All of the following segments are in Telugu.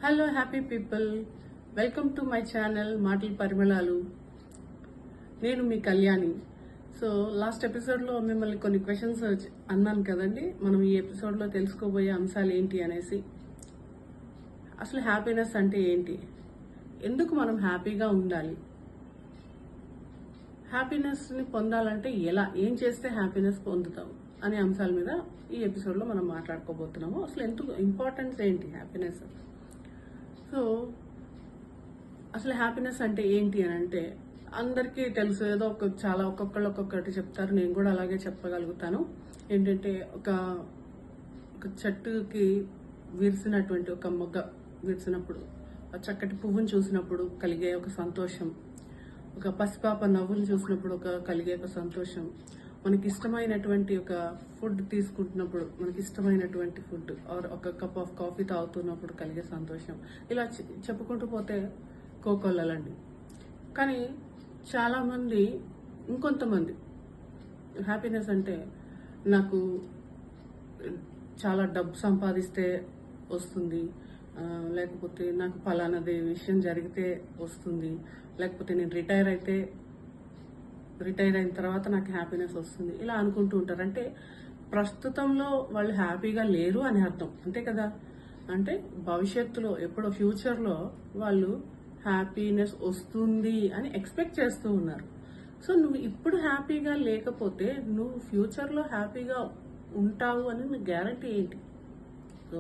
Hello happy people, welcome to my channel మాటల పరిమళాలు. నేను మీ కళ్యాణి. సో లాస్ట్ ఎపిసోడ్లో మిమ్మల్ని కొన్ని క్వశ్చన్స్ అన్నాను కదండి. మనం ఈ ఎపిసోడ్లో తెలుసుకోబోయే అంశాలు ఏంటి అనేసి. అసలు హ్యాపీనెస్ అంటే ఏంటి, ఎందుకు మనం హ్యాపీగా ఉండాలి, హ్యాపీనెస్ని పొందాలంటే ఎలా, ఏం చేస్తే హ్యాపీనెస్ పొందుతాం అనే అంశాల మీద ఈ ఎపిసోడ్లో మనం మాట్లాడుకోబోతున్నాము. అసలు ఎందుకు ఇంపార్టెన్స్ ఏంటి హ్యాపీనెస్. సో అసలు హ్యాపీనెస్ అంటే ఏంటి అని అంటే అందరికీ తెలుసు. ఏదో ఒక్కొక్కళ్ళు ఒక్కొక్కటి చెప్తారు. నేను కూడా అలాగే చెప్పగలుగుతాను. ఏంటంటే ఒక చెట్టుకి విరిసినటువంటి ఒక మొగ్గ విరిసినప్పుడు, ఆ చక్కటి పువ్వును చూసినప్పుడు కలిగే ఒక సంతోషం, ఒక పసిపాప నవ్వులు చూసినప్పుడు కలిగే ఒక సంతోషం, మనకి ఇష్టమైనటువంటి ఒక ఫుడ్ తీసుకుంటున్నప్పుడు, మనకి ఇష్టమైనటువంటి ఫుడ్ ఆర్ ఒక కప్ ఆఫ్ కాఫీ తాగుతున్నప్పుడు కలిగే సంతోషం, ఇలా చెప్పుకుంటూ పోతే కోకొల్లలండి. కానీ చాలామంది, ఇంకొంతమంది హ్యాపీనెస్ అంటే నాకు చాలా డబ్బు సంపాదిస్తే వస్తుంది, లేకపోతే నాకు ఫలానాది విషయం జరిగితే వస్తుంది, లేకపోతే నేను రిటైర్ అయిన తర్వాత నాకు హ్యాపీనెస్ వస్తుంది, ఇలా అనుకుంటూ ఉంటారు. అంటే ప్రస్తుతంలో వాళ్ళు హ్యాపీగా లేరు అని అర్థం, అంతే కదా. అంటే భవిష్యత్తులో ఎప్పుడో ఫ్యూచర్లో వాళ్ళు హ్యాపీనెస్ వస్తుంది అని ఎక్స్పెక్ట్ చేస్తూ ఉన్నారు. సో నువ్వు ఇప్పుడు హ్యాపీగా లేకపోతే నువ్వు ఫ్యూచర్లో హ్యాపీగా ఉంటావు అని నీకు గ్యారంటీ ఏంటి? సో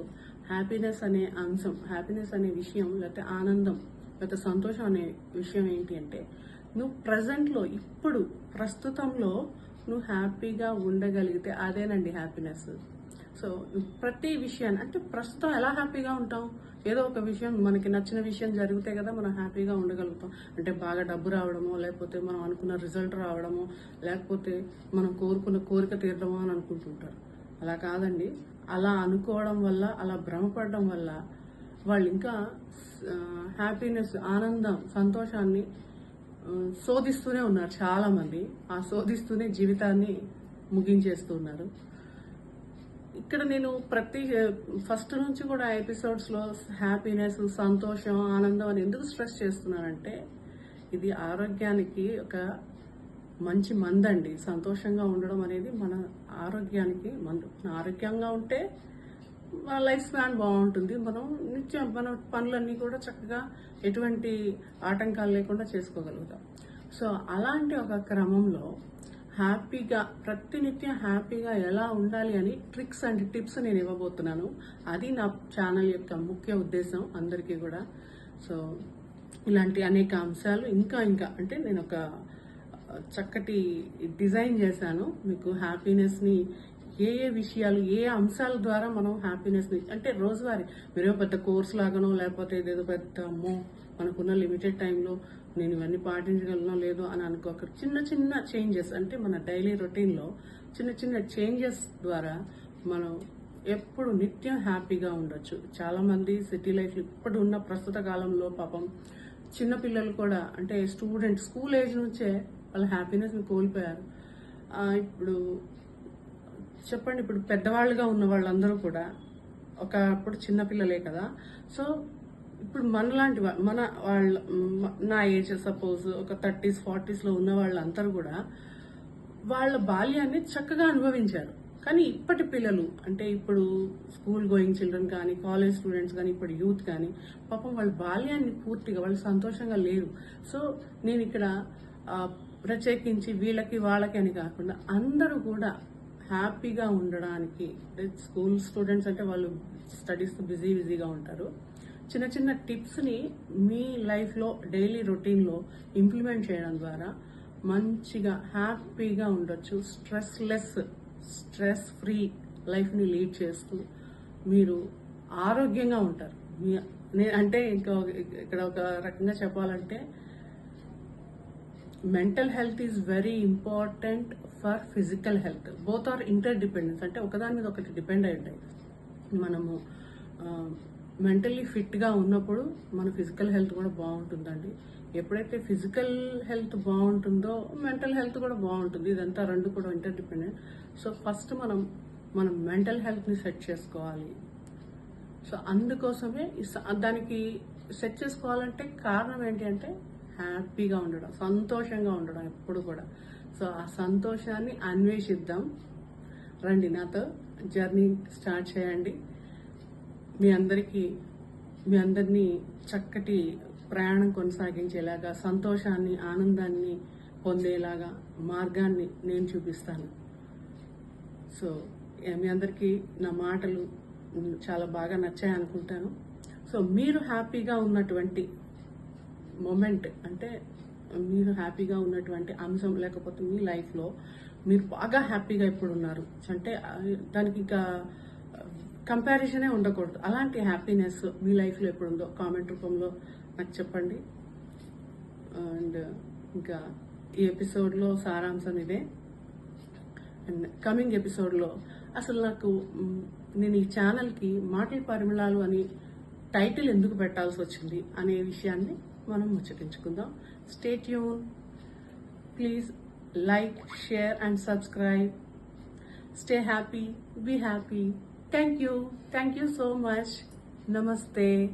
హ్యాపీనెస్ అనే అంశం, హ్యాపీనెస్ అనే విషయం, లేకపోతే ఆనందం, లేకపోతే సంతోషం అనే విషయం ఏంటి అంటే, నువ్వు ప్రజెంట్లో ఇప్పుడు ప్రస్తుతంలో నువ్వు హ్యాపీగా ఉండగలిగితే అదేనండి హ్యాపీనెస్. సో ప్రతి విషయాన్ని, అంటే ప్రస్తుతం ఎలా హ్యాపీగా ఉంటాం, ఏదో ఒక విషయం మనకి నచ్చిన విషయం జరిగితే కదా మనం హ్యాపీగా ఉండగలుగుతాం. అంటే బాగా డబ్బు రావడమో, లేకపోతే మనం అనుకున్న రిజల్ట్ రావడమో, లేకపోతే మనం కోరుకున్న కోరిక తీరడమో అని అనుకుంటుంటారు. అలా కాదండి. అలా అనుకోవడం వల్ల, అలా భ్రమపడడం వల్ల వాళ్ళు ఇంకా హ్యాపీనెస్, ఆనందం, సంతోషాన్ని శోధిస్తూనే ఉన్నారు చాలా మంది. ఆ శోధిస్తూనే జీవితాన్ని ముగించేస్తూ ఉన్నారు. ఇక్కడ నేను ఫస్ట్ నుంచి కూడా ఎపిసోడ్స్ లో హ్యాపీనెస్, సంతోషం, ఆనందం అని ఎందుకు స్ట్రెస్ చేస్తున్నానంటే, ఇది ఆరోగ్యానికి ఒక మంచి మందండి. సంతోషంగా ఉండడం అనేది మన ఆరోగ్యానికి మందు. ఆరోగ్యంగా ఉంటే మన లైఫ్ స్పాన్ బాగుంటుంది. మనం నిత్యం మన పనులన్నీ కూడా చక్కగా ఎటువంటి ఆటంకాలు లేకుండా చేసుకోగలుగుతాం. సో అలాంటి ఒక క్రమంలో హ్యాపీగా, ప్రతినిత్యం హ్యాపీగా ఎలా ఉండాలి అని ట్రిక్స్ అండ్ టిప్స్ నేను ఇవ్వబోతున్నాను. అది నా ఛానల్ యొక్క ముఖ్య ఉద్దేశం అందరికీ కూడా. సో ఇలాంటి అనేక అంశాలు ఇంకా అంటే నేను ఒక చక్కటి డిజైన్ చేశాను మీకు. హ్యాపీనెస్ని ఏ విషయాలు, ఏ అంశాల ద్వారా మనం హ్యాపీనెస్ని, అంటే రోజువారీ మీరు పెద్ద కోర్స్ లాగానో, లేకపోతే ఏదేదో పెద్ద అమ్మో మనకున్న లిమిటెడ్ టైంలో నేను ఇవన్నీ పాటించగలనో లేదో అని అనుకోక, చిన్న చేంజెస్, అంటే మన డైలీ రొటీన్లో చిన్న చేంజెస్ ద్వారా మనం ఎప్పుడు నిత్యం హ్యాపీగా ఉండొచ్చు. చాలామంది సిటీ లైఫ్ ఇప్పుడు ఉన్న ప్రస్తుత కాలంలో పాపం చిన్నపిల్లలు కూడా, అంటే స్టూడెంట్స్ స్కూల్ ఏజ్ నుంచే వాళ్ళ హ్యాపీనెస్ని కోల్పోయారు. ఇప్పుడు చెప్పండి, ఇప్పుడు పెద్దవాళ్ళుగా ఉన్న వాళ్ళందరూ కూడా ఒకప్పుడు చిన్నపిల్లలే కదా. సో ఇప్పుడు మనలాంటి నా ఏజ్ సపోజ్ ఒక 30s 40s ఉన్న వాళ్ళందరూ కూడా వాళ్ళ బాల్యాన్ని చక్కగా అనుభవించారు. కానీ ఇప్పటి పిల్లలు, అంటే ఇప్పుడు స్కూల్ గోయింగ్ చిల్డ్రన్ కానీ, కాలేజ్ స్టూడెంట్స్ కానీ, ఇప్పుడు యూత్ కానీ, పాపం వాళ్ళ బాల్యాన్ని పూర్తిగా వాళ్ళు సంతోషంగా లేరు. సో నేను ఇక్కడ ప్రత్యేకించి వీళ్ళకి వాళ్ళకి అని కాకుండా అందరూ కూడా హ్యాపీగా ఉండడానికి, స్కూల్ స్టూడెంట్స్ అంటే వాళ్ళు స్టడీస్ బిజీగా ఉంటారు. చిన్న టిప్స్ని మీ లైఫ్లో డైలీ రొటీన్లో ఇంప్లిమెంట్ చేయడం ద్వారా మంచిగా హ్యాపీగా ఉండొచ్చు. స్ట్రెస్ ఫ్రీ లైఫ్ని లీడ్ చేస్తూ మీరు ఆరోగ్యంగా ఉంటారు. అంటే ఇక్కడ ఒక రకంగా చెప్పాలంటే, mental health is very important for physical health. Both are inter dependence, అంటే ఒకదాని మీద ఒకటి డిపెండ్ అయి ఉంటాయి. మనము మెంటల్లీ ఫిట్గా ఉన్నప్పుడు మన ఫిజికల్ హెల్త్ కూడా బాగుంటుందండి. ఎప్పుడైతే ఫిజికల్ హెల్త్ బాగుంటుందో మెంటల్ హెల్త్ కూడా బాగుంటుంది. ఇదంతా రెండు కూడా ఇంటర్ డిపెండెంట్. సో ఫస్ట్ మనం మెంటల్ హెల్త్ని సెట్ చేసుకోవాలి. సో అందుకోసమే దానికి సెట్ చేసుకోవాలంటే కారణం ఏంటి అంటే హ్యాపీగా ఉండడం, సంతోషంగా ఉండడం ఎప్పుడు కూడా. సో ఆ సంతోషాన్ని అన్వేషిద్దాం. రండి, నాతో జర్నీ స్టార్ట్ చేయండి. మీ అందరినీ చక్కటి ప్రయాణం కొనసాగించేలాగా, సంతోషాన్ని, ఆనందాన్ని పొందేలాగా మార్గాన్ని నేను చూపిస్తాను. సో మీ అందరికీ నా మాటలు చాలా బాగా నచ్చాయి అనుకుంటాను. సో మీరు హ్యాపీగా ఉన్నటువంటి మూమెంట్, అంటే మీరు హ్యాపీగా ఉన్నటువంటి అంశం, లేకపోతే మీ లైఫ్లో మీరు బాగా హ్యాపీగా ఇప్పుడు ఉన్నారు అంటే దానికి ఇంకా కంపారిజనే ఉండకూడదు. అలాంటి హ్యాపీనెస్ మీ లైఫ్లో ఎప్పుడు ఉందో కామెంట్ రూపంలో నాకు చెప్పండి. అండ్ ఇంకా ఈ ఎపిసోడ్లో సారాంశం ఇదే. అండ్ కమింగ్ ఎపిసోడ్లో అసలు నేను ఈ ఛానల్కి మాటల పరిమళాలు అని టైటిల్ ఎందుకు పెట్టాల్సి వచ్చింది అనే విషయాన్ని మనం ముచ్చటించుకుందాం. Stay tune. Please like, share and subscribe. Stay happy, be happy. Thank you so much. Namaste.